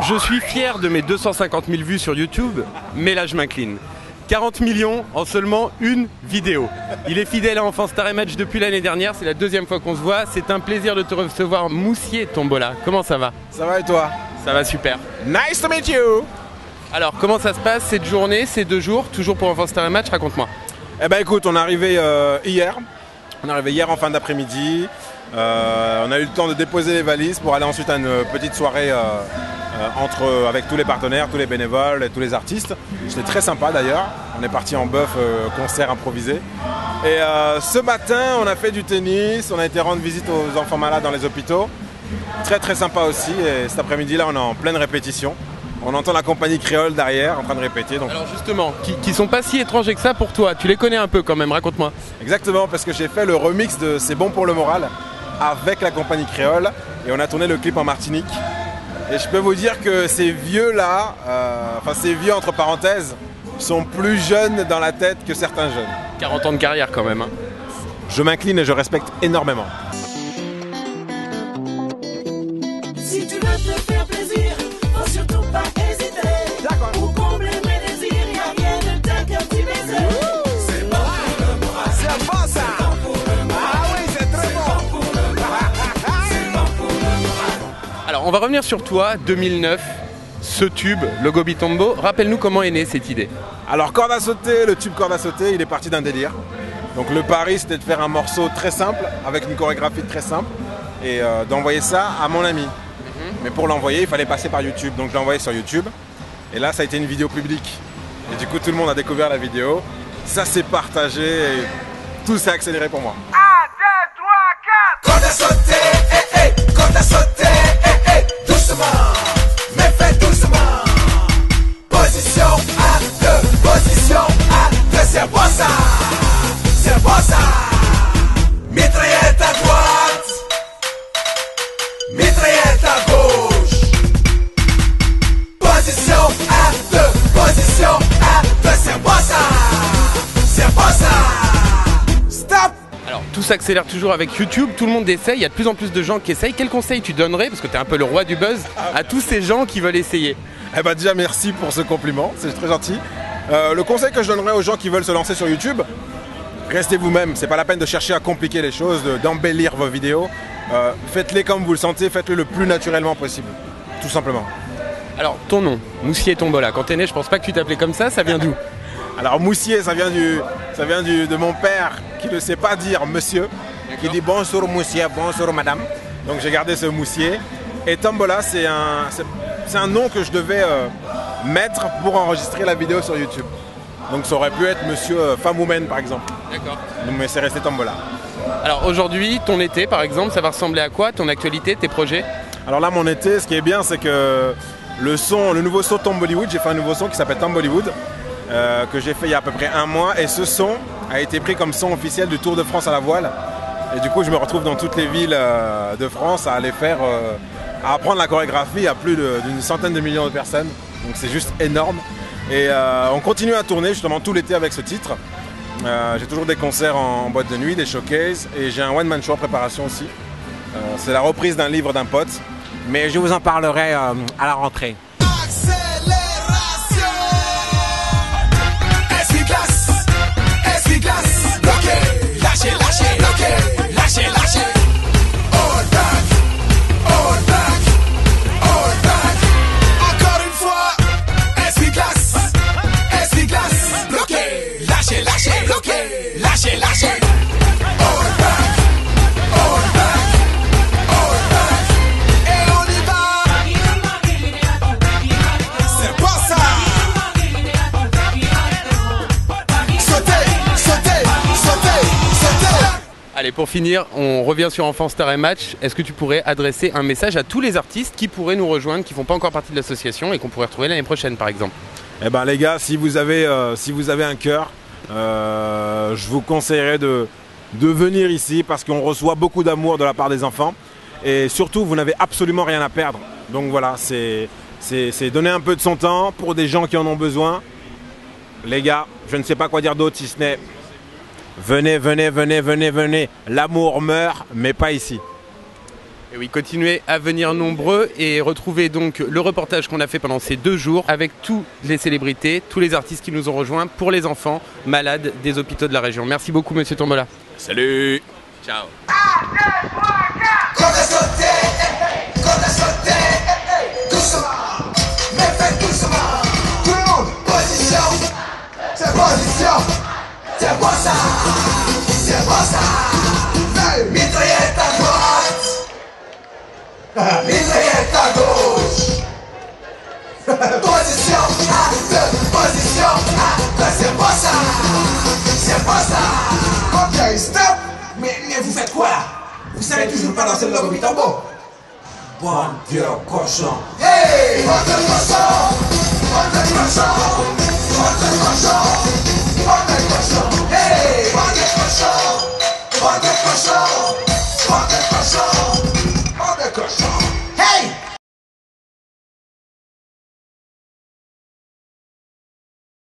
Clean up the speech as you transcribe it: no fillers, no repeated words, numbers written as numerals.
Je suis fier de mes 250 000 vues sur YouTube, mais là je m'incline. 40 millions en seulement une vidéo. Il est fidèle à Enfant Star et Match depuis l'année dernière, c'est la deuxième fois qu'on se voit. C'est un plaisir de te recevoir, Moussié Tombola. Comment ça va? Ça va et toi? Ça va super. Nice to meet you. Alors comment ça se passe cette journée, ces 2 jours, toujours pour Enfant Star et Match? Raconte-moi. Eh ben écoute, on est arrivé hier. On est arrivé hier en fin d'après-midi. On a eu le temps de déposer les valises pour aller ensuite à une petite soirée avec tous les partenaires, tous les bénévoles et tous les artistes. C'était très sympa d'ailleurs. On est parti en bœuf, concert improvisé. Et ce matin, on a fait du tennis, on a été rendre visite aux enfants malades dans les hôpitaux. Très très sympa aussi. Et cet après-midi là, on est en pleine répétition. On entend la compagnie créole derrière en train de répéter. Donc... Alors justement, qui sont pas si étrangers que ça pour toi. Tu les connais un peu quand même, raconte-moi. Exactement, parce que j'ai fait le remix de C'est bon pour le moral avec la compagnie créole. Et on a tourné le clip en Martinique. Et je peux vous dire que ces vieux-là, enfin ces vieux entre parenthèses, sont plus jeunes dans la tête que certains jeunes. 40 ans de carrière quand même. Hein. Je m'incline et je respecte énormément. Si tu veux te faire plaisir, faut surtout pas hésiter. D'accord. Pour combler mes désirs, y'a rien de tel qu'un petit baiser. C'est bon pour le moral. C'est bon ça. C'est bon pour le moral. Ah oui, c'est très bon. C'est bon pour le moral. C'est bon pour le moral. Alors on va revenir sur toi, 2009, ce tube, le Gobi Tombo. Rappelle-nous comment est née cette idée. Alors corde à sauter, le tube corde à sauter, il est parti d'un délire. Donc le pari c'était de faire un morceau très simple, avec une chorégraphie très simple, et d'envoyer ça à mon ami. Mais pour l'envoyer, il fallait passer par YouTube. Donc je l'ai envoyé sur YouTube. Et là, ça a été une vidéo publique. Et du coup, tout le monde a découvert la vidéo. Ça s'est partagé et tout s'est accéléré pour moi. 1, 2, 3, 4. Corde à sauter, eh, eh. Corde à sauter, eh, eh. Doucement, mais fais doucement. Position à 2, position à 2. C'est bon ça, c'est bon ça. Mitraillette à droite, mitraillette à gauche. Position à 2, position à 2. C'est bon ça, c'est bon ça. Stop. Alors tout s'accélère toujours avec YouTube, tout le monde essaye, il y a de plus en plus de gens qui essayent. Quel conseil tu donnerais, parce que tu es un peu le roi du buzz, à tous ces gens qui veulent essayer? Eh ben déjà, merci pour ce compliment, c'est très gentil. Le conseil que je donnerais aux gens qui veulent se lancer sur YouTube, restez vous-même. C'est pas la peine de chercher à compliquer les choses, d'embellir vos vidéos. Faites-les comme vous le sentez, faites-le le plus naturellement possible, tout simplement. Alors ton nom, Moussié Tombola, quand t'es né je pense pas que tu t'appelais comme ça vient d'où? Alors Moussié, ça vient de mon père qui ne sait pas dire monsieur, qui dit bonjour Moussié, bonjour madame. Donc j'ai gardé ce Moussié. Et Tombola, c'est un nom que je devais mettre pour enregistrer la vidéo sur YouTube. Donc ça aurait pu être monsieur Femme Woman par exemple. D'accord. Mais c'est resté Tombola. Alors aujourd'hui, ton été par exemple, ça va ressembler à quoi? Ton actualité, tes projets? Alors là, mon été, ce qui est bien, c'est que le nouveau son Tombollywood, j'ai fait un nouveau son qui s'appelle Tombollywood, que j'ai fait il y a à peu près 1 mois. Et ce son a été pris comme son officiel du Tour de France à la voile. Et du coup, je me retrouve dans toutes les villes de France à aller faire, à apprendre la chorégraphie à plus d'une centaine de millions de personnes. Donc c'est juste énorme. Et on continue à tourner justement tout l'été avec ce titre. J'ai toujours des concerts en boîte de nuit, des showcases, et j'ai un one-man show en préparation aussi. C'est la reprise d'un livre d'un pote, mais je vous en parlerai à la rentrée. Accélération. Essuie-glace, essuie-glace. Bloqué, lâchez, lâchez, bloqué, lâchez, lâchez. All back, all back, all back. Encore une fois. Essuie-glace, essuie-glace. Bloqué, lâchez, lâchez, bloqué, lâchez, lâchez. All back, all back, all back. Et on y va. C'est pas ça. Sautez, sautez, sautez, sautez. Allez, pour finir, on revient sur Enfant Star et Match. Est-ce que tu pourrais adresser un message à tous les artistes qui pourraient nous rejoindre, qui font pas encore partie de l'association et qu'on pourrait retrouver l'année prochaine par exemple? Eh ben les gars, si vous avez un cœur, je vous conseillerais de venir ici parce qu'on reçoit beaucoup d'amour de la part des enfants. Et surtout, vous n'avez absolument rien à perdre. Donc voilà, c'est donner un peu de son temps pour des gens qui en ont besoin. Les gars, je ne sais pas quoi dire d'autre si ce n'est Venez, venez, venez, venez, venez. L'amour meurt, mais pas ici. Et oui, continuez à venir nombreux et retrouvez donc le reportage qu'on a fait pendant ces 2 jours avec toutes les célébrités, tous les artistes qui nous ont rejoints pour les enfants malades des hôpitaux de la région. Merci beaucoup, monsieur Tombola. Salut. Ciao. Quand t'as sauté, quand t'as sauté, doucement, mais fais doucement. Tout le monde, position, c'est position, c'est bon ça, c'est bon ça. Hey, mitraillette à droite, mitraillette à gauche. Position à 2, position à 2, c'est bon ça, c'est bon ça. Ok, stop. Mais vous faites quoi? Vous savez toujours pas danser le logo Bitombo? Bon Dieu, cochon. Hey! Bon Dieu, cochon! Bon Dieu, cochon! Bon Dieu, cochon!